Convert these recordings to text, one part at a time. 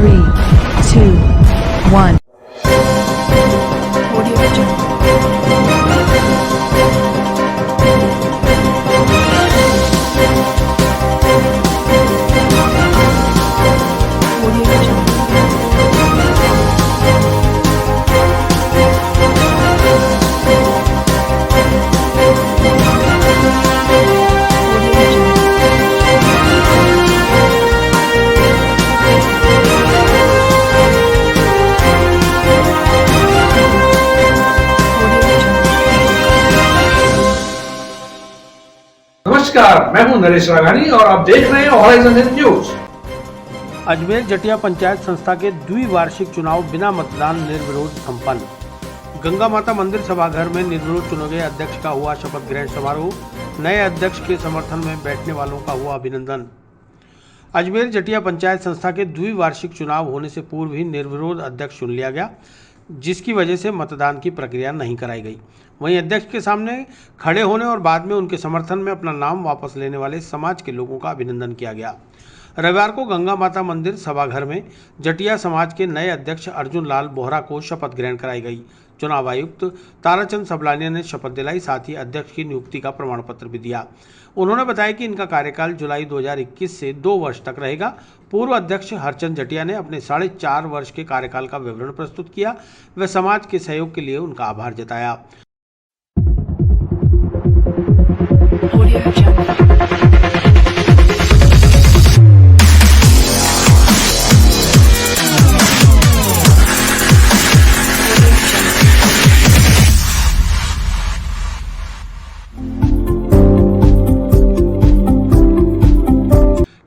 3, 2, 1. Audio Jungle. Audio Jungle. Audio Jungle. Audio Jungle. नमस्कार, मैं हूं नरेश राघानी और आप देख रहे हैं हॉराइजन न्यूज। अजमेर जटिया पंचायत संस्था के द्विवार्षिक चुनाव बिना मतदान निर्विरोध संपन्न। गंगा माता मंदिर सभाघर में निर्विरोध चुने गए अध्यक्ष का हुआ शपथ ग्रहण समारोह। नए अध्यक्ष के समर्थन में बैठने वालों का हुआ अभिनंदन। अजमेर जटिया पंचायत संस्था के द्विवार्षिक चुनाव होने से पूर्व ही निर्विरोध अध्यक्ष चुन लिया गया, जिसकी वजह से मतदान की प्रक्रिया नहीं कराई गई। वहीं अध्यक्ष के सामने खड़े होने और बाद में उनके समर्थन में अपना नाम वापस लेने वाले समाज के लोगों का अभिनंदन किया गया। रविवार को गंगा माता मंदिर सभाघर में जटिया समाज के नए अध्यक्ष अर्जुन लाल बोहरा को शपथ ग्रहण कराई गई। चुनाव आयुक्त ताराचंद सबलानिया ने शपथ दिलाई, साथ ही अध्यक्ष की नियुक्ति का प्रमाण पत्र भी दिया। उन्होंने बताया कि इनका कार्यकाल जुलाई 2021 से 2 वर्ष तक रहेगा। पूर्व अध्यक्ष हरचंद जटिया ने अपने 4.5 वर्ष के कार्यकाल का विवरण प्रस्तुत किया। वे समाज के सहयोग के लिए उनका आभार जताया। Audio Jungle.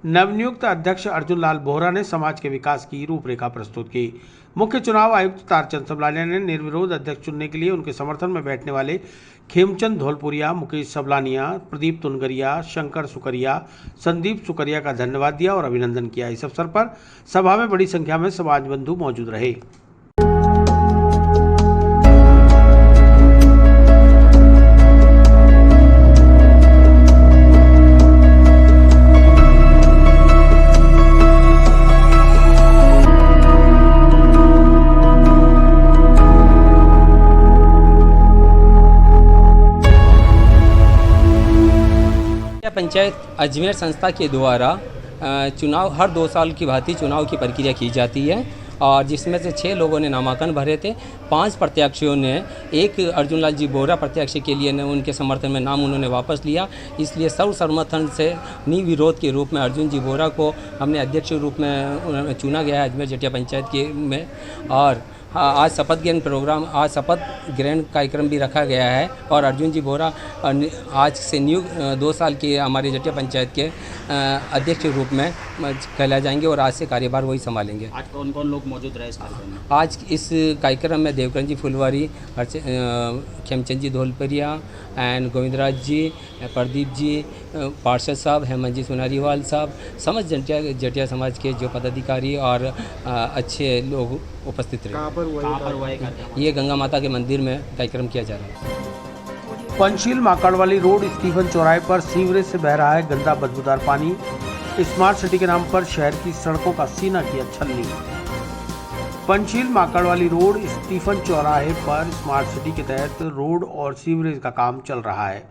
नवनियुक्त अध्यक्ष अर्जुन लाल बोहरा ने समाज के विकास की रूपरेखा प्रस्तुत की। मुख्य चुनाव आयुक्त तारचंद सबलानिया ने निर्विरोध अध्यक्ष चुनने के लिए उनके समर्थन में बैठने वाले खेमचंद धौलपुरिया, मुकेश सबलानिया, प्रदीप तुनगरिया, शंकर सुकरिया, संदीप सुकरिया का धन्यवाद दिया और अभिनंदन किया। इस अवसर पर सभा में बड़ी संख्या में समाज बंधु मौजूद रहे। पंचायत अजमेर संस्था के द्वारा चुनाव हर 2 साल की भांति चुनाव की प्रक्रिया की जाती है और जिसमें से 6 लोगों ने नामांकन भरे थे। 5 प्रत्याशियों ने, एक अर्जुन लाल जी बोहरा प्रत्याशी के लिए ने उनके समर्थन में नाम उन्होंने वापस लिया, इसलिए सर्व समर्थन से निर्विरोध के रूप में अर्जुन जी बोहरा को हमने अध्यक्ष के रूप में चुना गया है अजमेर जटिया पंचायत के में। और आज शपथ ग्रहण कार्यक्रम भी रखा गया है और अर्जुन जी बोहरा आज से 2 साल के हमारे जटिया पंचायत के अध्यक्ष के रूप में कहलाए जाएंगे और आज से कार्यभार वही संभालेंगे। आज कौन कौन लोग मौजूद रहे इस कार्यक्रम में? आज इस कार्यक्रम में देवकरण जी फुलवारी, खेमचंद जी धौलपुरिया एंड गोविंदराज जी, प्रदीप जी, पार्षद साहब, हेमंत जी सोनारीवाल साहब, समस्त जटिया समाज के जो पदाधिकारी और अच्छे लोग उपस्थित रहे। कहाँ पर हुआ ये कार्यक्रम? ये गंगा माता के मंदिर में कार्यक्रम किया जा रहा है। पंचशील माकड़वाली रोड स्टीफन चौराहे पर सीवरेज से बह रहा है गंदा बदबूदार पानी। स्मार्ट सिटी के नाम पर शहर की सड़कों का सीना किया छलनी। पंचशील माकड़वाली रोड स्टीफन चौराहे पर स्मार्ट सिटी के तहत रोड और सीवरेज का काम चल रहा है।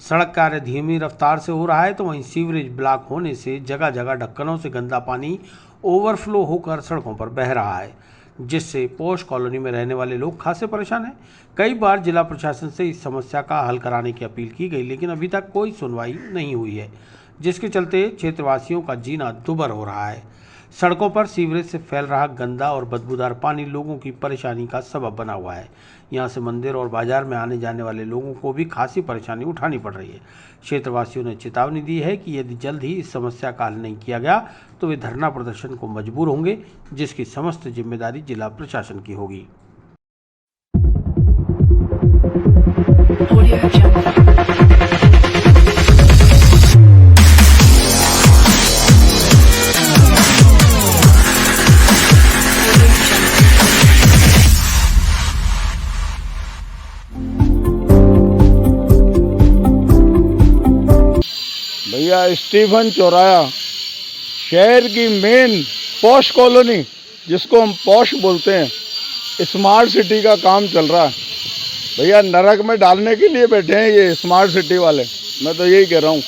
सड़क कार्य धीमी रफ्तार से हो रहा है तो वहीं सीवरेज ब्लॉक होने से जगह जगह ढक्कनों से गंदा पानी ओवरफ्लो होकर सड़कों पर बह रहा है, जिससे पोश कॉलोनी में रहने वाले लोग खासे परेशान हैं। कई बार जिला प्रशासन से इस समस्या का हल कराने की अपील की गई, लेकिन अभी तक कोई सुनवाई नहीं हुई है, जिसके चलते क्षेत्रवासियों का जीना दुभर हो रहा है। सड़कों पर सीवरेज से फैल रहा गंदा और बदबूदार पानी लोगों की परेशानी का सबब बना हुआ है। यहाँ से मंदिर और बाजार में आने जाने वाले लोगों को भी खासी परेशानी उठानी पड़ रही है। क्षेत्रवासियों ने चेतावनी दी है कि यदि जल्द ही इस समस्या का हल नहीं किया गया तो वे धरना प्रदर्शन को मजबूर होंगे, जिसकी समस्त जिम्मेदारी जिला प्रशासन की होगी। Audio Jungle. भैया स्टीफन चौराहा शहर की मेन पॉश कॉलोनी, जिसको हम पॉश बोलते हैं, स्मार्ट सिटी का काम चल रहा है। भैया नरक में डालने के लिए बैठे हैं ये स्मार्ट सिटी वाले। मैं तो यही कह रहा हूँ,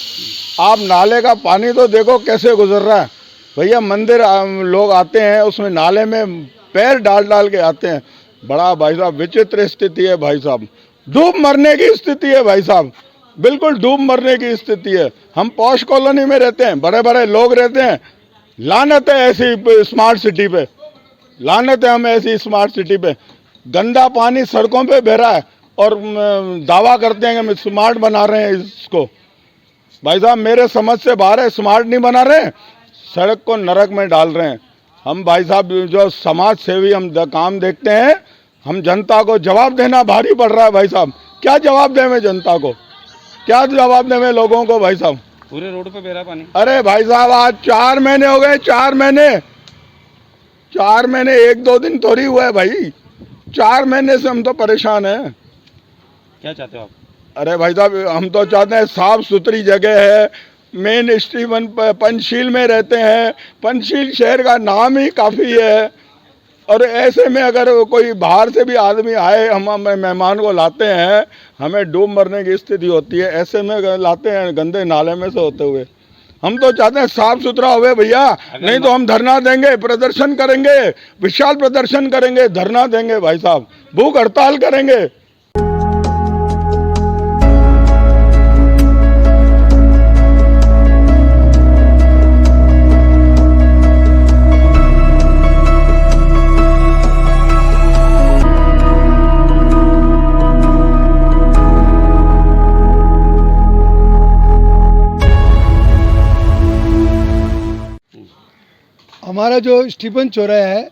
आप नाले का पानी तो देखो कैसे गुजर रहा है। भैया मंदिर लोग आते हैं, उसमें नाले में पैर डाल डाल के आते हैं। बड़ा भाई साहब विचित्र स्थिति है भाई साहब, डूब मरने की स्थिति है भाई साहब, बिल्कुल डूब मरने की स्थिति है। हम पॉश कॉलोनी में रहते हैं, बड़े बड़े लोग रहते हैं, लानत है ऐसी स्मार्ट सिटी पे, लानत है हमें ऐसी स्मार्ट सिटी पे। गंदा पानी सड़कों पे बह रहा है और दावा करते हैं कि हम स्मार्ट बना रहे हैं इसको। भाई साहब मेरे समझ से बाहर है, स्मार्ट नहीं बना रहे, सड़क को नरक में डाल रहे हैं। हम भाई साहब जो समाज सेवी हम काम देखते हैं, हम जनता को जवाब देना भारी पड़ रहा है भाई साहब। क्या जवाब दें मैं जनता को, क्या जवाब दें मैं लोगों को भाई साहब? पूरे रोड पे बह रहा पानी। अरे भाई साहब आज 4 महीने हो गए, 4 महीने 1-2 दिन थोड़ी हुआ है भाई, 4 महीने से हम तो परेशान हैं। क्या चाहते हो आप? अरे भाई साहब हम तो चाहते हैं साफ सुथरी जगह है, मेन स्टीवन पंचशील में रहते हैं, पंचशील शहर का नाम ही काफ़ी है। और ऐसे में अगर कोई बाहर से भी आदमी आए, हम मेहमान को लाते हैं, हमें डूब मरने की स्थिति होती है। ऐसे में लाते हैं गंदे नाले में से होते हुए। हम तो चाहते हैं साफ सुथरा होवे भैया, नहीं तो हम धरना देंगे, प्रदर्शन करेंगे, विशाल प्रदर्शन करेंगे, धरना देंगे भाई साहब, भूख हड़ताल करेंगे। हमारा जो स्टीफन चौराहा है,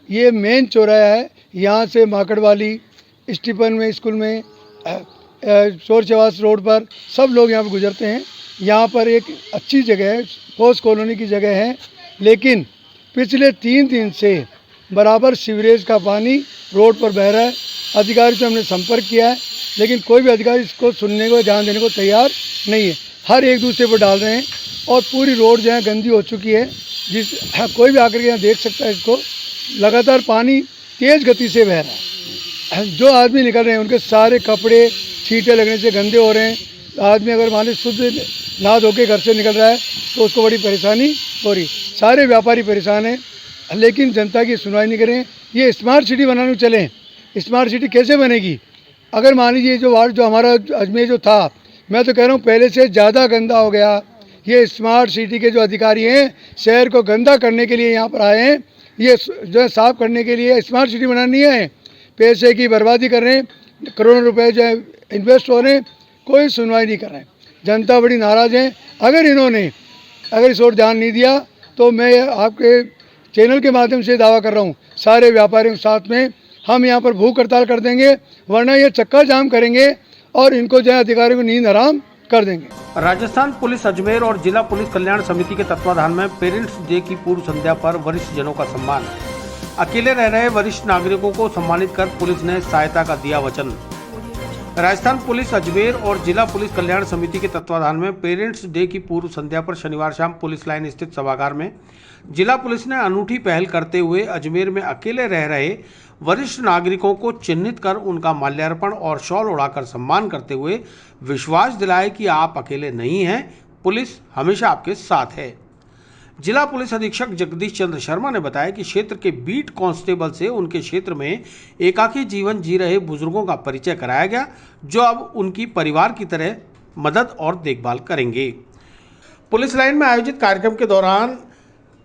ये मेन चौराहा है। यहाँ से माकड़वाली, स्टीफन में स्कूल में, शोर चवास रोड पर सब लोग यहाँ पर गुजरते हैं। यहाँ पर एक अच्छी जगह है, पॉश कॉलोनी की जगह है, लेकिन पिछले 3 दिन से बराबर सीवरेज का पानी रोड पर बह रहा है। अधिकारी से हमने संपर्क किया है, लेकिन कोई भी अधिकारी इसको सुनने को, ध्यान देने को तैयार नहीं है। हर एक दूसरे पर डाल रहे हैं और पूरी रोड जो है गंदी हो चुकी है। कोई भी आकर के यहाँ देख सकता है इसको। लगातार पानी तेज़ गति से बह रहा है। जो आदमी निकल रहे हैं उनके सारे कपड़े छींटे लगने से गंदे हो रहे हैं। आदमी अगर मान लो शुद्ध नहा धो के घर से निकल रहा है तो उसको बड़ी परेशानी हो रही। सारे व्यापारी परेशान हैं, लेकिन जनता की सुनवाई नहीं करें। ये स्मार्ट सिटी बनाने चलें, स्मार्ट सिटी कैसे बनेगी? अगर मान लीजिए जो वार्ड जो हमारा अजमेर जो था, मैं तो कह रहा हूँ पहले से ज़्यादा गंदा हो गया। ये स्मार्ट सिटी के जो अधिकारी हैं, शहर को गंदा करने के लिए यहाँ पर आए हैं। ये जो है साफ़ करने के लिए स्मार्ट सिटी बनानी नहीं आए, पैसे की बर्बादी कर रहे हैं, करोड़ों रुपए जो है इन्वेस्ट हो रहे हैं, कोई सुनवाई नहीं कर रहे हैं। जनता बड़ी नाराज़ है। अगर इस ओर ध्यान नहीं दिया तो मैं आपके चैनल के माध्यम से दावा कर रहा हूँ, सारे व्यापारियों के साथ में हम यहाँ पर भूख हड़ताल कर देंगे, वरना ये चक्का जाम करेंगे और इनको जो है अधिकारियों को नींद हराम कर देंगे। राजस्थान पुलिस अजमेर और जिला पुलिस कल्याण समिति के तत्वाधान में पेरेंट्स डे की पूर्व संध्या पर वरिष्ठ जनों का सम्मान। अकेले रह रहे वरिष्ठ नागरिकों को सम्मानित कर पुलिस ने सहायता का दिया वचन। राजस्थान पुलिस अजमेर और जिला पुलिस कल्याण समिति के तत्वाधान में पेरेंट्स डे की पूर्व संध्या पर शनिवार शाम पुलिस लाइन स्थित सभागार में जिला पुलिस ने अनूठी पहल करते हुए अजमेर में अकेले रह रहे वरिष्ठ नागरिकों को चिन्हित कर उनका माल्यार्पण और शॉल उड़ाकर सम्मान करते हुए विश्वास दिलाया कि आप अकेले नहीं हैं, पुलिस हमेशा आपके साथ है। जिला पुलिस अधीक्षक जगदीश चंद्र शर्मा ने बताया कि क्षेत्र के बीट कांस्टेबल से उनके क्षेत्र में एकाकी जीवन जी रहे बुजुर्गों का परिचय कराया गया, जो अब उनकी परिवार की तरह मदद और देखभाल करेंगे। पुलिस लाइन में आयोजित कार्यक्रम के दौरान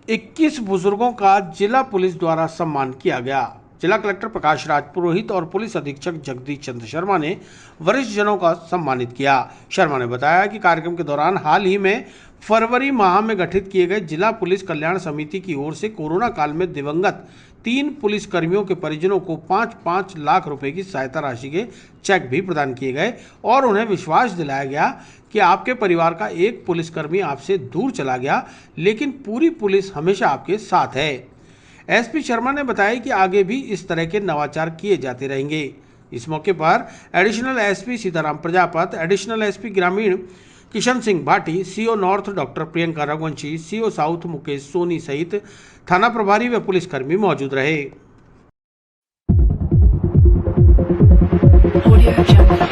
21 बुजुर्गों का जिला पुलिस द्वारा सम्मान किया गया। जिला कलेक्टर प्रकाश राज पुरोहित और पुलिस अधीक्षक जगदीश चंद्र शर्मा ने वरिष्ठ जनों का सम्मानित किया। शर्मा ने बताया कि कार्यक्रम के दौरान हाल ही में फरवरी माह में गठित किए गए जिला पुलिस कल्याण समिति की ओर से कोरोना काल में दिवंगत 3 पुलिस कर्मियों के परिजनों को 5-5 लाख रुपए की सहायता राशि के चेक भी प्रदान किए गए और उन्हें विश्वास दिलाया गया कि आपके परिवार का एक पुलिसकर्मी आपसे दूर चला गया, लेकिन पूरी पुलिस हमेशा आपके साथ है। एसपी शर्मा ने बताया कि आगे भी इस तरह के नवाचार किए जाते रहेंगे। इस मौके पर additional SP Sitaram Prajapat, additional SP ग्रामीण Kishan Singh Bhati, CO north doctor Priyanka Raghuvanshi, CO south Mukesh Soni सहित थाना प्रभारी व पुलिसकर्मी मौजूद रहे। Audio Jungle.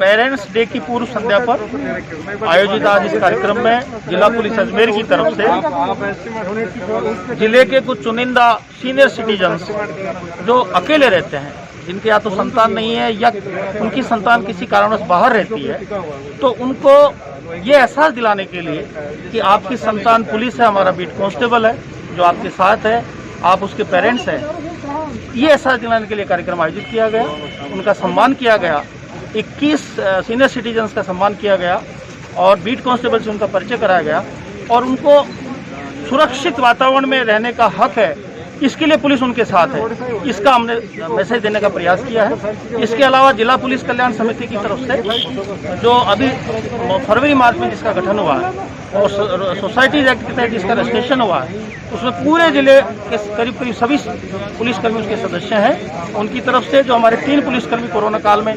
पेरेंट्स डे की पूर्व संध्या पर आयोजित आज इस कार्यक्रम में जिला पुलिस अजमेर की तरफ से जिले के कुछ चुनिंदा सीनियर सिटीजन्स जो अकेले रहते हैं, जिनके या तो संतान नहीं है या उनकी संतान किसी कारणवश बाहर रहती है, तो उनको ये एहसास दिलाने के लिए कि आपकी संतान पुलिस है, हमारा बीट कांस्टेबल है जो आपके साथ है, आप उसके पेरेंट्स हैं, ये एहसास दिलाने के लिए कार्यक्रम आयोजित किया गया। उनका सम्मान किया गया, 21 सीनियर सिटीजन्स का सम्मान किया गया और बीट कांस्टेबल से उनका परिचय कराया गया और उनको सुरक्षित वातावरण में रहने का हक है, इसके लिए पुलिस उनके साथ है, इसका हमने मैसेज देने का प्रयास किया है। इसके अलावा जिला पुलिस कल्याण समिति की तरफ से जो अभी फरवरी मार्च में जिसका गठन हुआ है और सोसाइटीज एक्ट के तहत जिसका रजिस्ट्रेशन हुआ है, उसमें पूरे जिले के करीब सभी पुलिसकर्मी उसके सदस्य हैं। उनकी तरफ से जो हमारे 3 पुलिसकर्मी कोरोना काल में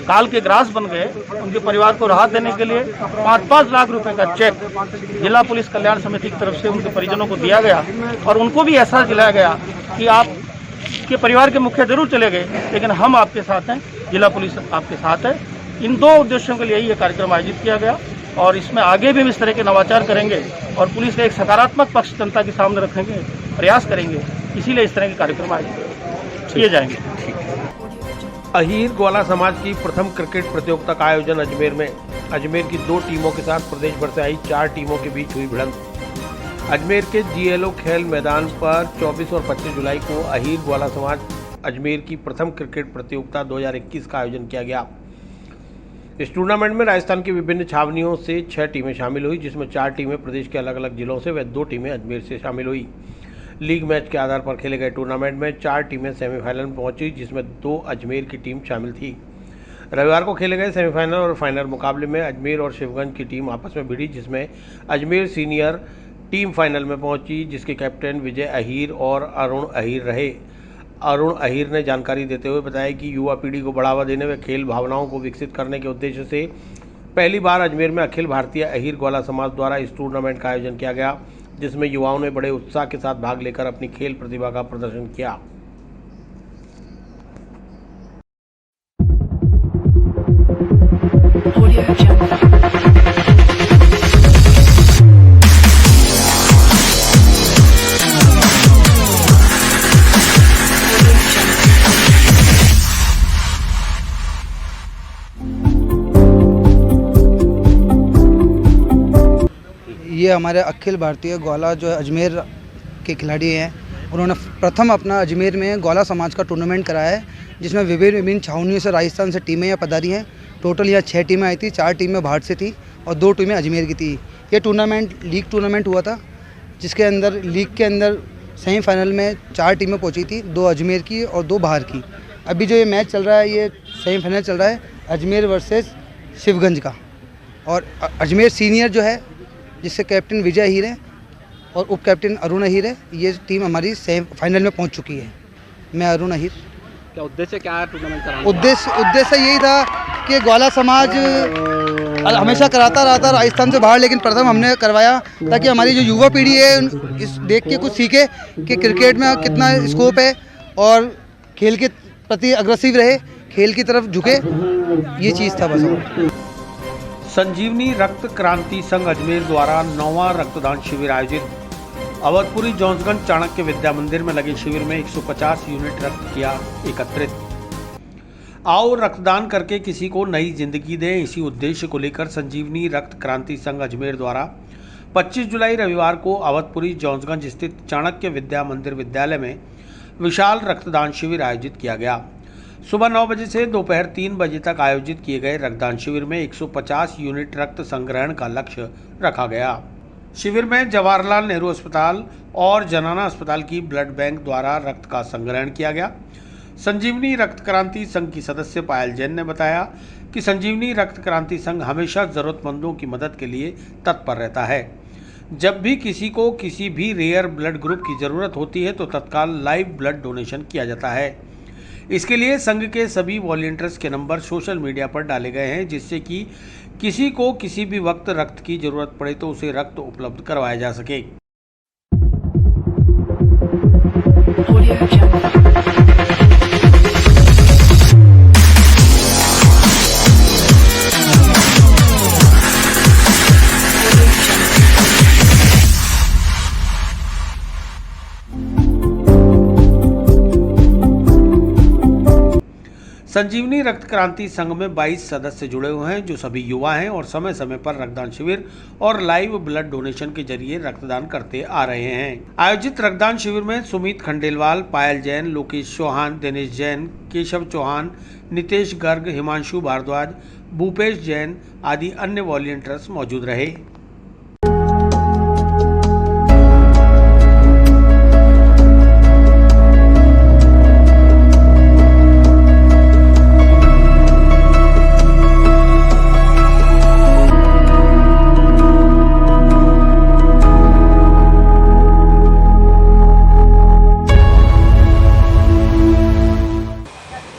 काल के ग्रास बन गए, उनके परिवार को राहत देने के लिए 5-5 लाख रुपए का चेक जिला पुलिस कल्याण समिति की तरफ से उनके परिजनों को दिया गया और उनको भी एहसास दिलाया गया कि आप के परिवार के मुखिया जरूर चले गए, लेकिन हम आपके साथ हैं, जिला पुलिस आपके साथ है। इन 2 उद्देश्यों के लिए ये कार्यक्रम आयोजित किया गया और इसमें आगे भी हम इस तरह के नवाचार करेंगे और पुलिस का एक सकारात्मक पक्ष जनता के सामने रखेंगे, प्रयास करेंगे, इसीलिए इस तरह के कार्यक्रम आयोजित किए जाएंगे। अहीर ग्वाला समाज की प्रथम क्रिकेट प्रतियोगिता का आयोजन अजमेर में। अजमेर की 2 टीमों के साथ प्रदेश भर से आई 4 टीमों के बीच हुई भिड़ंत। अजमेर के GLO खेल मैदान पर 24 और 25 जुलाई को अहीर ग्वाला समाज अजमेर की प्रथम क्रिकेट प्रतियोगिता 2021 का आयोजन किया गया। इस टूर्नामेंट में राजस्थान की विभिन्न छावनियों से 6 टीमें शामिल हुई, जिसमें 4 टीमें प्रदेश के अलग अलग जिलों से व 2 टीमें अजमेर से शामिल हुई। लीग मैच के आधार पर खेले गए टूर्नामेंट में 4 टीमें सेमीफाइनल में पहुंची, जिसमें 2 अजमेर की टीम शामिल थी। रविवार को खेले गए सेमीफाइनल और फाइनल मुकाबले में अजमेर और शिवगंज की टीम आपस में भिड़ी, जिसमें अजमेर सीनियर टीम फाइनल में पहुंची, जिसके कैप्टन विजय अहीर और अरुण अहीर रहे। अरुण अहीर ने जानकारी देते हुए बताया कि युवा पीढ़ी को बढ़ावा देने व खेल भावनाओं को विकसित करने के उद्देश्य से पहली बार अजमेर में अखिल भारतीय अहीर ग्वाला समाज द्वारा इस टूर्नामेंट का आयोजन किया गया, जिसमें युवाओं ने बड़े उत्साह के साथ भाग लेकर अपनी खेल प्रतिभा का प्रदर्शन किया। Audio Jungle. ये हमारे अखिल भारतीय ग्वाला जो है अजमेर के खिलाड़ी हैं, उन्होंने प्रथम अपना अजमेर में ग्वाला समाज का टूर्नामेंट कराया है, जिसमें विभिन्न छावनियों से राजस्थान से टीमें यहाँ पधारी हैं। टोटल यहाँ 6 टीमें आई थी, 4 टीमें बाहर से थी और 2 टीमें अजमेर की थी। ये टूर्नामेंट लीग टूर्नामेंट हुआ था, जिसके अंदर लीग के अंदर सेमीफाइनल में 4 टीमें पहुँची थी, 2 अजमेर की और 2 बाहर की। अभी जो ये मैच चल रहा है, ये सेमीफाइनल चल रहा है अजमेर वर्सेस शिवगंज का, और अजमेर सीनियर जो है जिससे कैप्टन विजय अहीर है और उप कैप्टन अरुण अहीर है, ये टीम हमारी फाइनल में पहुंच चुकी है। मैं अरुण अहीर। क्या उद्देश्य क्या है टूर्नामेंट कराने का? उद्देश्य यही था कि ग्वाला समाज हमेशा कराता रहता राजस्थान से बाहर, लेकिन प्रथम हमने करवाया ताकि हमारी जो युवा पीढ़ी है इस देख के कुछ सीखे कि क्रिकेट में कितना स्कोप है और खेल के प्रति अग्रेसिव रहे, खेल की तरफ झुके, ये चीज़ था बस। संजीवनी रक्त क्रांति संघ अजमेर द्वारा 9वां रक्तदान शिविर आयोजित। अवधपुरी जॉन्सगंज चाणक्य विद्या मंदिर में लगे शिविर में 150 यूनिट रक्त किया एकत्रित। आओ रक्तदान करके किसी को नई जिंदगी दें, इसी उद्देश्य को लेकर संजीवनी रक्त क्रांति संघ अजमेर द्वारा 25 जुलाई रविवार को अवधपुरी जॉन्सगंज स्थित चाणक्य विद्या मंदिर विद्यालय में विशाल रक्तदान शिविर आयोजित किया गया। सुबह 9 बजे से दोपहर 3 बजे तक आयोजित किए गए रक्तदान शिविर में 150 यूनिट रक्त संग्रहण का लक्ष्य रखा गया। शिविर में जवाहरलाल नेहरू अस्पताल और जनाना अस्पताल की ब्लड बैंक द्वारा रक्त का संग्रहण किया गया। संजीवनी रक्त क्रांति संघ की सदस्य पायल जैन ने बताया कि संजीवनी रक्त क्रांति संघ हमेशा जरूरतमंदों की मदद के लिए तत्पर रहता है। जब भी किसी को किसी भी रेयर ब्लड ग्रुप की ज़रूरत होती है तो तत्काल लाइव ब्लड डोनेशन किया जाता है। इसके लिए संघ के सभी वॉलंटियर्स के नंबर सोशल मीडिया पर डाले गए हैं, जिससे कि किसी को किसी भी वक्त रक्त की ज़रूरत पड़े तो उसे रक्त उपलब्ध करवाया जा सके। Audio Jungle. संजीवनी रक्त क्रांति संघ में 22 सदस्य जुड़े हुए हैं, जो सभी युवा हैं और समय समय पर रक्तदान शिविर और लाइव ब्लड डोनेशन के जरिए रक्तदान करते आ रहे हैं। आयोजित रक्तदान शिविर में सुमित खंडेलवाल, पायल जैन, लोकेश चौहान, दिनेश जैन, केशव चौहान, नितेश गर्ग, हिमांशु भारद्वाज, भूपेश जैन आदि अन्य वॉलंटियर्स मौजूद रहे।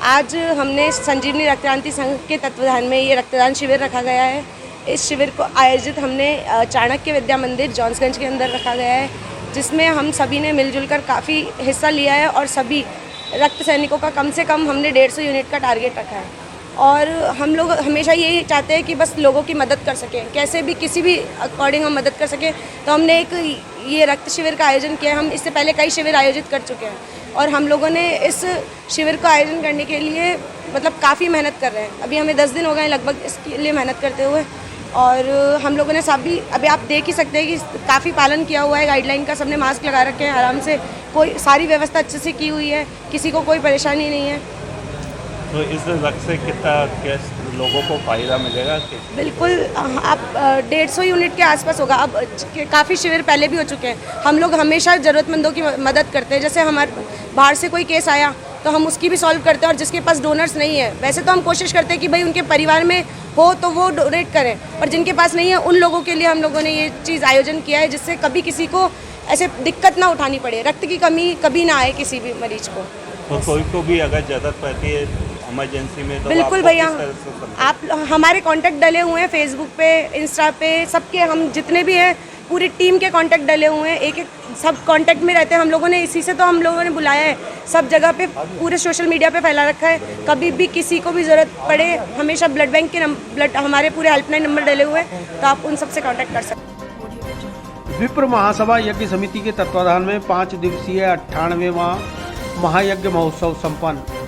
आज हमने संजीवनी रक्त क्रांति संघ के तत्वाधान में ये रक्तदान शिविर रखा गया है। इस शिविर को आयोजित हमने चाणक्य विद्या मंदिर जॉन्सगंज के अंदर रखा गया है, जिसमें हम सभी ने मिलजुल कर काफ़ी हिस्सा लिया है और सभी रक्त सैनिकों का कम से कम हमने 150 यूनिट का टारगेट रखा है। और हम लोग हमेशा यही चाहते हैं कि बस लोगों की मदद कर सकें, कैसे भी किसी भी अकॉर्डिंग हम मदद कर सकें। तो हमने एक ये रक्त शिविर का आयोजन किया है। हम इससे पहले कई शिविर आयोजित कर चुके हैं और हम लोगों ने इस शिविर का आयोजन करने के लिए मतलब काफ़ी मेहनत कर रहे हैं। अभी हमें 10 दिन हो गए लगभग इसके लिए मेहनत करते हुए, और हम लोगों ने सभी अभी आप देख ही सकते हैं कि काफ़ी पालन किया हुआ है गाइडलाइन का। सबने मास्क लगा रखे हैं, आराम से कोई सारी व्यवस्था अच्छे से की हुई है, किसी को कोई परेशानी नहीं है। तो इस रक्त से कितना कैश लोगों को फ़ायदा मिलेगा? बिल्कुल, आप 150 यूनिट के आसपास होगा। अब काफ़ी शिविर पहले भी हो चुके हैं। हम लोग हमेशा ज़रूरतमंदों की मदद करते हैं। जैसे हमारे बाहर से कोई केस आया तो हम उसकी भी सॉल्व करते हैं, और जिसके पास डोनर्स नहीं है, वैसे तो हम कोशिश करते हैं कि भाई उनके परिवार में हो तो वो डोनेट करें, पर जिनके पास नहीं है उन लोगों के लिए हम लोगों ने ये चीज़ आयोजन किया है, जिससे कभी किसी को ऐसे दिक्कत ना उठानी पड़े, रक्त की कमी कभी ना आए किसी भी मरीज को। तो कोई को भी अगर ज़रूरत पड़ती है इमरजेंसी में तो बिल्कुल भैया, आप हमारे कांटेक्ट डले हुए हैं फेसबुक पे, इंस्टा पे, सबके हम जितने भी हैं पूरी टीम के कांटेक्ट डले हुए हैं। एक एक सब कांटेक्ट में रहते हैं हम लोगों ने, इसी से तो हम लोगों ने बुलाया है। सब जगह पे पूरे सोशल मीडिया पे फैला रखा है। कभी भी किसी को भी ज़रूरत पड़े, हमेशा ब्लड बैंक के ब्लड हमारे पूरे हेल्पलाइन नंबर डले हुए हैं, तो आप उन सबसे कॉन्टैक्ट कर सकते हैं। विप्र महासभा यज्ञ समिति के तत्वाधान में 5 दिवसीय 98वां महायज्ञ महोत्सव संपन्न।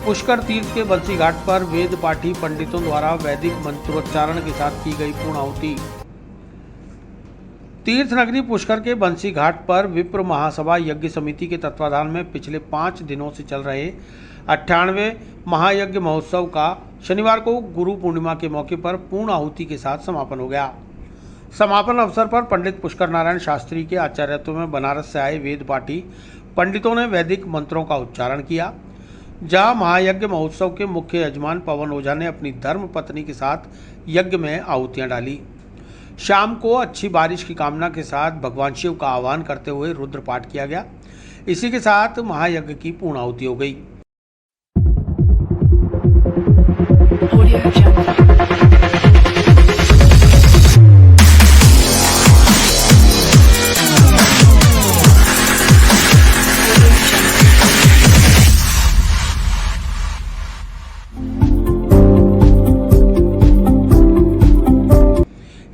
पुष्कर तीर्थ के बंसी घाट पर वेद पाठी पंडितों द्वारा वैदिक मंत्रोच्चारण के साथ की गई पूर्णाहुति। तीर्थ नगरी पुष्कर के बंसी घाट पर विप्र महासभा यज्ञ समिति के तत्वाधान में पिछले 5 दिनों से चल रहे 98वें महायज्ञ महोत्सव का शनिवार को गुरु पूर्णिमा के मौके पर पूर्ण आहुति के साथ समापन हो गया। समापन अवसर पर पंडित पुष्कर नारायण शास्त्री के आचार्यत्व में बनारस से आए वेद पाठी पंडितों ने वैदिक मंत्रों का उच्चारण किया। जहां महायज्ञ महोत्सव के मुख्य यजमान पवन ओझा ने अपनी धर्म पत्नी के साथ यज्ञ में आहुतियां डाली। शाम को अच्छी बारिश की कामना के साथ भगवान शिव का आह्वान करते हुए रुद्र पाठ किया गया। इसी के साथ महायज्ञ की पूर्णाहुति हो गई। Audio Jungle.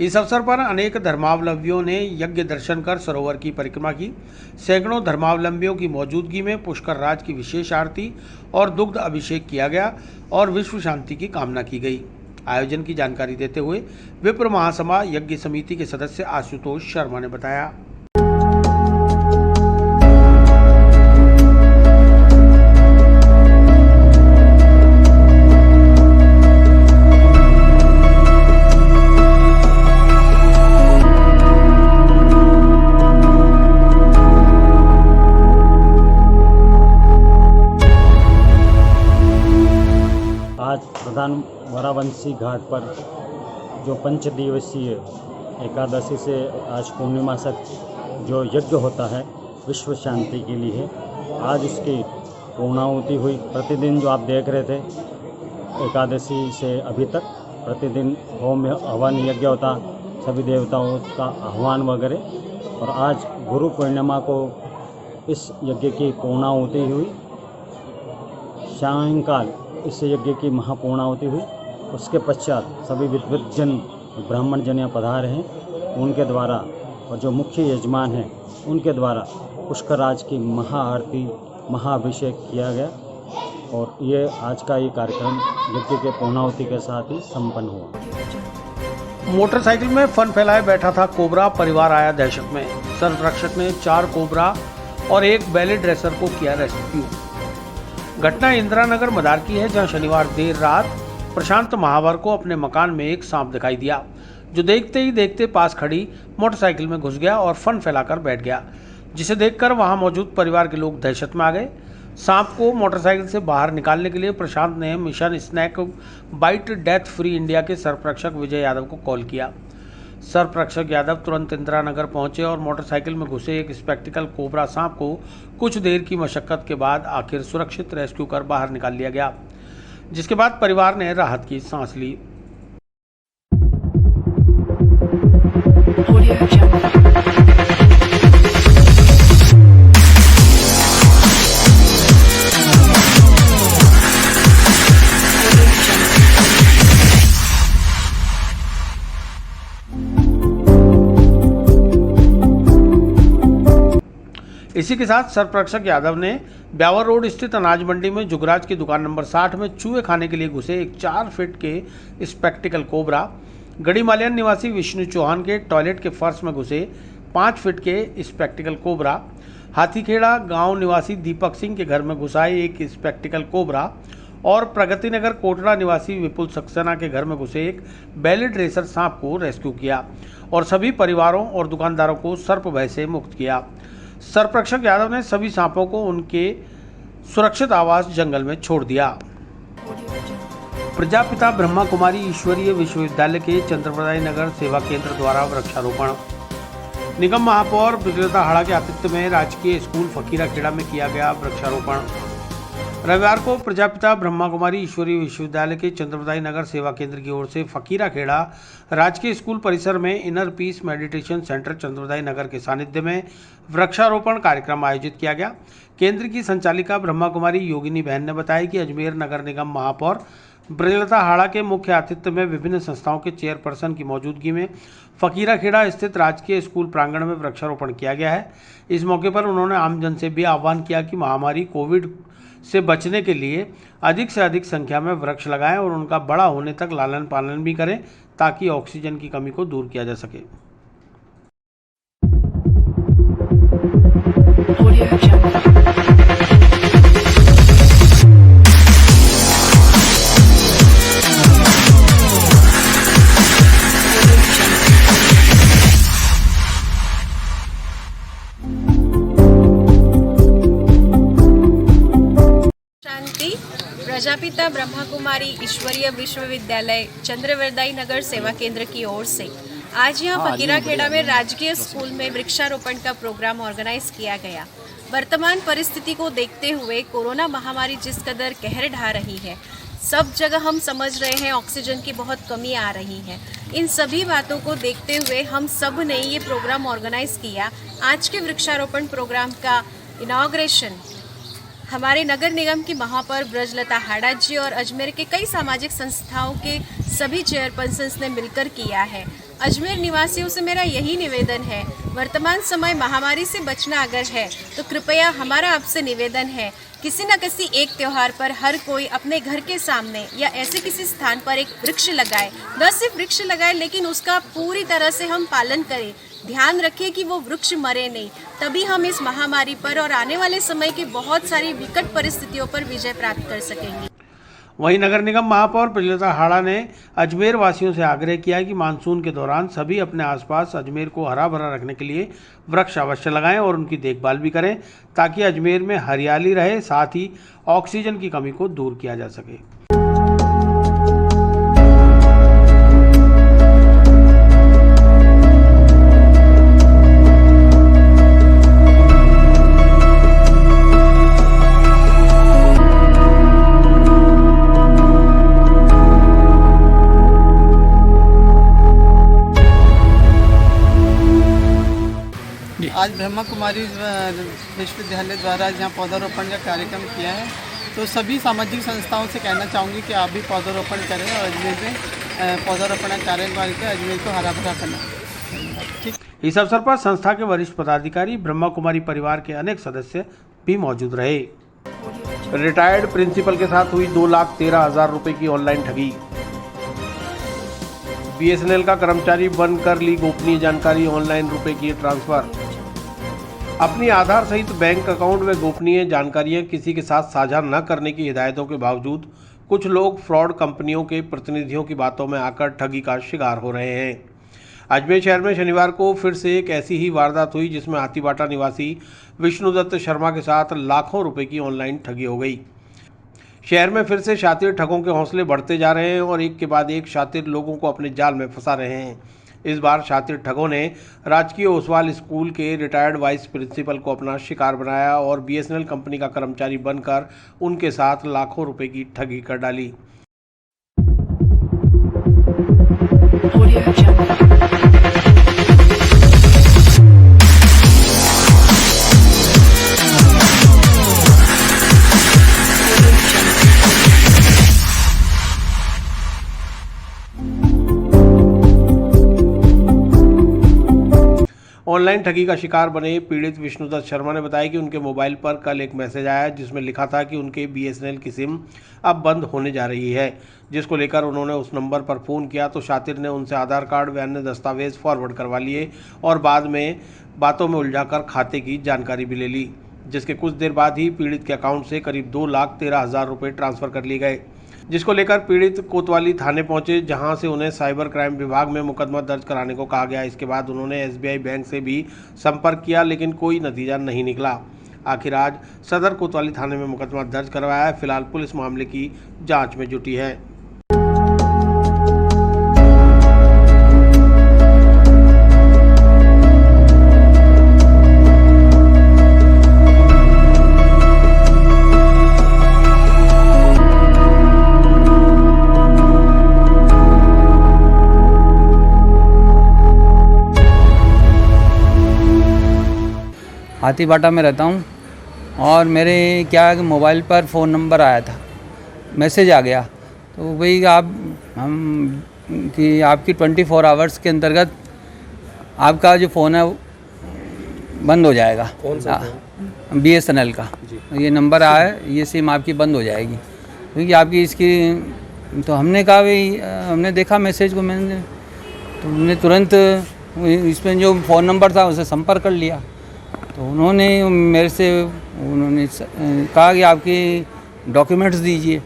इस अवसर पर अनेक धर्मावलंबियों ने यज्ञ दर्शन कर सरोवर की परिक्रमा की। सैकड़ों धर्मावलंबियों की मौजूदगी में पुष्कर राज की विशेष आरती और दुग्ध अभिषेक किया गया और विश्व शांति की कामना की गई। आयोजन की जानकारी देते हुए विप्र महासभा यज्ञ समिति के सदस्य आशुतोष शर्मा ने बताया। प्रधान वरावंशी घाट पर जो पंचदिवसीय एकादशी से आज पूर्णिमा तक जो यज्ञ होता है विश्व शांति के लिए, आज उसकी पूर्णाहुति हुई। प्रतिदिन जो आप देख रहे थे एकादशी से अभी तक प्रतिदिन होम हवन यज्ञ होता, सभी देवताओं का आह्वान वगैरह, और आज गुरु पूर्णिमा को इस यज्ञ की पूर्णाहुति हुई। सायंकाल इस यज्ञ की महापूर्णाहुति हुई। उसके पश्चात सभी विद्वज्जन ब्राह्मण जन यहाँ पधारे हैं, उनके द्वारा और जो मुख्य यजमान हैं उनके द्वारा पुष्कराज की महाआरती महाअभिषेक किया गया, और ये आज का ये कार्यक्रम यज्ञ के पूर्णाहुति के साथ ही संपन्न हुआ। मोटरसाइकिल में फन फैलाए बैठा था कोबरा, परिवार आया दहशत में। संरक्षक ने 4 कोबरा और 1 बैले ड्रेसर को किया रेस्क्यू। घटना इंदिरा नगर मदार की है, जहां शनिवार देर रात प्रशांत महावर को अपने मकान में एक सांप दिखाई दिया, जो देखते ही देखते पास खड़ी मोटरसाइकिल में घुस गया और फन फैलाकर बैठ गया, जिसे देखकर वहां मौजूद परिवार के लोग दहशत में आ गए। सांप को मोटरसाइकिल से बाहर निकालने के लिए प्रशांत ने mission snake bite death free India के सरप्रक्षक विजय यादव को कॉल किया। सरप्रक्षक यादव तुरंत इंदिरा नगर पहुंचे और मोटरसाइकिल में घुसे एक स्पेक्टिकल कोबरा सांप को कुछ देर की मशक्कत के बाद आखिर सुरक्षित रेस्क्यू कर बाहर निकाल लिया गया, जिसके बाद परिवार ने राहत की सांस ली। इसी के साथ सरप्रक्षक यादव ने ब्यावर रोड स्थित अनाज मंडी में जुगराज की दुकान नंबर 60 में चूहे खाने के लिए घुसे एक 4 फीट के स्पेक्टिकल कोबरा, गढ़ी मालियान निवासी विष्णु चौहान के टॉयलेट के फर्श में घुसे 5 फीट के स्पेक्टिकल कोबरा, हाथीखेड़ा गांव निवासी दीपक सिंह के घर में घुसा एक स्पेक्टिकल कोबरा और प्रगति नगर कोटड़ा निवासी विपुल सक्सेना के घर में घुसे एक बैले ड्रेसर सांप को रेस्क्यू किया और सभी परिवारों और दुकानदारों को सर्प भय से मुक्त किया। सरप्रक्षक यादव ने सभी सांपों को उनके सुरक्षित आवास जंगल में छोड़ दिया। प्रजापिता ब्रह्मा कुमारी ईश्वरीय विश्वविद्यालय के चंद्रप्रदाई नगर सेवा केंद्र द्वारा वृक्षारोपण। निगम महापौर ब्रजलता हाड़ा के आतिथ्य में राजकीय स्कूल फकीराखेड़ा में किया गया वृक्षारोपण। रविवार को प्रजापिता ब्रह्मा कुमारी ईश्वरीय विश्वविद्यालय के चंद्रप्रदाई नगर सेवा केंद्र की ओर से फकीराखेड़ा राजकीय स्कूल परिसर में इनर पीस मेडिटेशन सेंटर चंद्रप्रदाई नगर के सानिध्य में वृक्षारोपण कार्यक्रम आयोजित किया गया। केंद्र की संचालिका ब्रह्मा कुमारी योगिनी बहन ने बताया कि अजमेर नगर निगम महापौर ब्रजलता हाड़ा के मुख्य आतिथ्य में विभिन्न संस्थाओं के चेयरपर्सन की मौजूदगी में फकीराखेड़ा स्थित राजकीय स्कूल प्रांगण में वृक्षारोपण किया गया है। इस मौके पर उन्होंने आमजन से भी आह्वान किया कि महामारी कोविड से बचने के लिए अधिक से अधिक संख्या में वृक्ष लगाएं और उनका बड़ा होने तक लालन पालन भी करें, ताकि ऑक्सीजन की कमी को दूर किया जा सके। प्रजापिता ब्रह्मा कुमारी ईश्वरीय विश्वविद्यालय चंद्रप्रदाई नगर सेवा केंद्र की ओर से आज यहाँ फकीराखेड़ा में राजकीय स्कूल में वृक्षारोपण का प्रोग्राम ऑर्गेनाइज किया गया। वर्तमान परिस्थिति को देखते हुए कोरोना महामारी जिस कदर कहर ढा रही है, सब जगह हम समझ रहे हैं ऑक्सीजन की बहुत कमी आ रही है। इन सभी बातों को देखते हुए हम सब ने ये प्रोग्राम ऑर्गेनाइज किया। आज के वृक्षारोपण प्रोग्राम का इनॉग्रेशन हमारे नगर निगम की महापौर ब्रजलता हाड़ा जी और अजमेर के कई सामाजिक संस्थाओं के सभी चेयरपर्सन्स ने मिलकर किया है। अजमेर निवासियों से मेरा यही निवेदन है, वर्तमान समय महामारी से बचना अगर है तो कृपया हमारा आपसे निवेदन है, किसी न किसी एक त्योहार पर हर कोई अपने घर के सामने या ऐसे किसी स्थान पर एक वृक्ष लगाए। न सिर्फ वृक्ष लगाए लेकिन उसका पूरी तरह से हम पालन करें, ध्यान रखें कि वो वृक्ष मरे नहीं, तभी हम इस महामारी पर और आने वाले समय की बहुत सारी विकट परिस्थितियों पर विजय प्राप्त कर सकेंगे। वहीं नगर निगम महापौर ब्रजलता हाड़ा ने अजमेर वासियों से आग्रह किया कि मानसून के दौरान सभी अपने आसपास अजमेर को हरा भरा रखने के लिए वृक्ष अवश्य लगाएं और उनकी देखभाल भी करें, ताकि अजमेर में हरियाली रहे, साथ ही ऑक्सीजन की कमी को दूर किया जा सके। ब्रह्मा कुमारी विश्वविद्यालय द्वारा यहाँ पौधारोपण का कार्यक्रम किया है, तो सभी सामाजिक संस्थाओं से कहना चाहूँगी कि आप भी पौधारोपण करें और अजमेर में पौधारोपण का कार्यक्रम करके अजमेर को हरा भरा करना। ठीक। इस अवसर पर संस्था के वरिष्ठ पदाधिकारी, ब्रह्मा कुमारी परिवार के अनेक सदस्य भी मौजूद रहे। रिटायर्ड प्रिंसिपल के साथ हुई 2,13,000 रुपए की ऑनलाइन ठगी। BSNL का कर्मचारी बनकर ली गोपनीय जानकारी, ऑनलाइन रुपए किए ट्रांसफर। अपनी आधार सहित बैंक अकाउंट व गोपनीय जानकारियां किसी के साथ साझा न करने की हिदायतों के बावजूद कुछ लोग फ्रॉड कंपनियों के प्रतिनिधियों की बातों में आकर ठगी का शिकार हो रहे हैं। अजमेर शहर में शनिवार को फिर से एक ऐसी ही वारदात हुई जिसमें हाथीबाटा निवासी विष्णुदत्त शर्मा के साथ लाखों रुपए की ऑनलाइन ठगी हो गई। शहर में फिर से शातिर ठगों के हौसले बढ़ते जा रहे हैं और एक के बाद एक शातिर लोगों को अपने जाल में फंसा रहे हैं। इस बार शातिर ठगों ने राजकीय ओसवाल स्कूल के रिटायर्ड वाइस प्रिंसिपल को अपना शिकार बनाया और BSNL कंपनी का कर्मचारी बनकर उनके साथ लाखों रुपए की ठगी कर डाली। ऑनलाइन ठगी का शिकार बने पीड़ित विष्णुदत्त शर्मा ने बताया कि उनके मोबाइल पर कल एक मैसेज आया जिसमें लिखा था कि उनके BSNL की सिम अब बंद होने जा रही है, जिसको लेकर उन्होंने उस नंबर पर फ़ोन किया तो शातिर ने उनसे आधार कार्ड व अन्य दस्तावेज फॉरवर्ड करवा लिए और बाद में बातों में उलझाकर खाते की जानकारी भी ले ली, जिसके कुछ देर बाद ही पीड़ित के अकाउंट से करीब 2,13,000 रुपये ट्रांसफ़र कर लिए गए, जिसको लेकर पीड़ित कोतवाली थाने पहुंचे, जहां से उन्हें साइबर क्राइम विभाग में मुकदमा दर्ज कराने को कहा गया। इसके बाद उन्होंने SBI बैंक से भी संपर्क किया लेकिन कोई नतीजा नहीं निकला। आखिर आज सदर कोतवाली थाने में मुकदमा दर्ज करवाया है। फिलहाल पुलिस मामले की जांच में जुटी है। हाथीबाटा में रहता हूँ और मेरे क्या है कि मोबाइल पर फ़ोन नंबर आया था, मैसेज आ गया, तो वही कि आपकी 24 आवर्स के अंतर्गत आपका जो फ़ोन है बंद हो जाएगा। कौन सा BSNL का ये नंबर आया है, ये सिम आपकी बंद हो जाएगी क्योंकि आपकी इसकी। तो हमने कहा भाई, हमने देखा मैसेज को, तो हमने तुरंत इसमें जो फ़ोन नंबर था उसे संपर्क कर लिया। तो उन्होंने मेरे से कहा कि आपकी डॉक्यूमेंट्स दीजिए,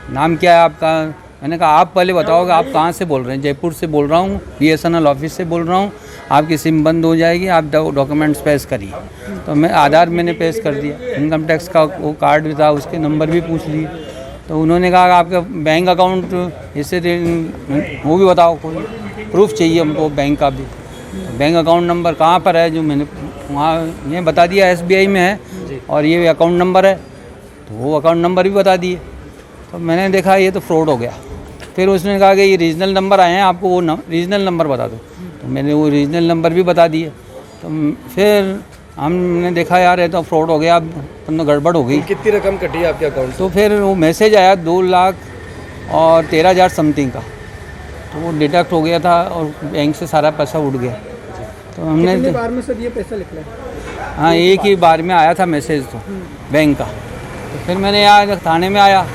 नाम क्या है आपका। मैंने कहा आप पहले बताओ कि आप कहाँ से बोल रहे हैं। जयपुर से बोल रहा हूँ, BSNL ऑफिस से बोल रहा हूँ, आपकी सिम बंद हो जाएगी, आप डॉक्यूमेंट्स पेश करिए। तो मैं आधार मैंने पेश कर दिया, इनकम टैक्स का वो कार्ड भी था, उसके नंबर भी पूछ लिए। तो उन्होंने कहा कि आपका बैंक अकाउंट जैसे वो भी बताओ, कोई प्रूफ चाहिए हमको बैंक का भी। बैंक अकाउंट नंबर कहाँ पर है, जो मैंने वहाँ ये बता दिया SBI में है और ये अकाउंट नंबर है, तो वो अकाउंट नंबर भी बता दिए। तो मैंने देखा ये तो फ्रॉड हो गया। फिर उसने कहा कि ये रीजनल नंबर आए हैं, आपको वो रीजनल नंबर बता दो। तो मैंने वो रीजनल नंबर भी बता दिए। तो फिर हमने देखा यार ये तो फ्रॉड हो गया, अब तो गड़बड़ हो गई। कितनी रकम कटी है आपके अकाउंट से? तो फिर वो मैसेज आया 2,13,000 समथिंग का, तो वो डिडक्ट हो गया था और बैंक से सारा पैसा उड़ गया। तो हमने कितनी बार में सर ये पैसा निकला? हाँ, एक ही बार में आया था मैसेज तो बैंक का। तो फिर मैंने यहाँ थाने में आया,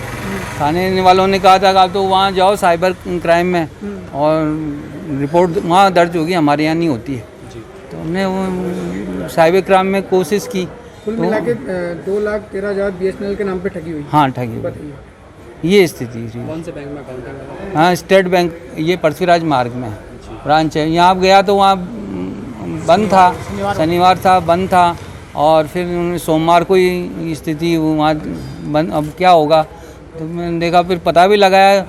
थाने वालों ने कहा था कि आप तो वहाँ जाओ साइबर क्राइम में और रिपोर्ट वहाँ दर्ज होगी, हमारे यहाँ नहीं होती है। तो हमने वो साइबर क्राइम में कोशिश की। कुल मिला के 2,13,000 BSNL के नाम पे ठगी हुई। हाँ, ठगी हुई, ये स्थिति थी। कौन से बैंक में अकाउंट है? हाँ, स्टेट बैंक, ये पृथ्वीराज मार्ग में ब्रांच है। यहाँ आप गया तो वहाँ बंद था, शनिवार था, बंद था, और फिर सोमवार को ही स्थिति वहाँ बंद। अब क्या होगा, तो मैंने देखा, फिर पता भी लगाया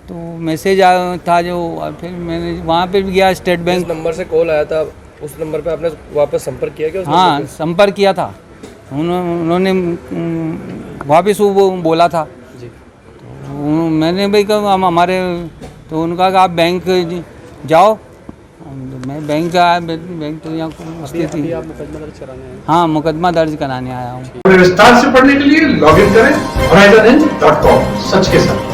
तो मैसेज आया था जो, फिर मैंने वहाँ पे भी गया स्टेट बैंक। नंबर से कॉल आया था, उस नंबर पे आपने वापस संपर्क किया क्या? हाँ, संपर्क किया था, उन्होंने वापस वो बोला था जी। तो मैंने भाई कहा हम हमारे, तो उनका कहा आप बैंक जाओ। नहीं बैंक का बैंक तो यहाँ स्थिति हाँ मुकदमा दर्ज कराने आया हूँ। विस्तार से पढ़ने के लिए लॉग इन करें horizonn.com, सच के साथ।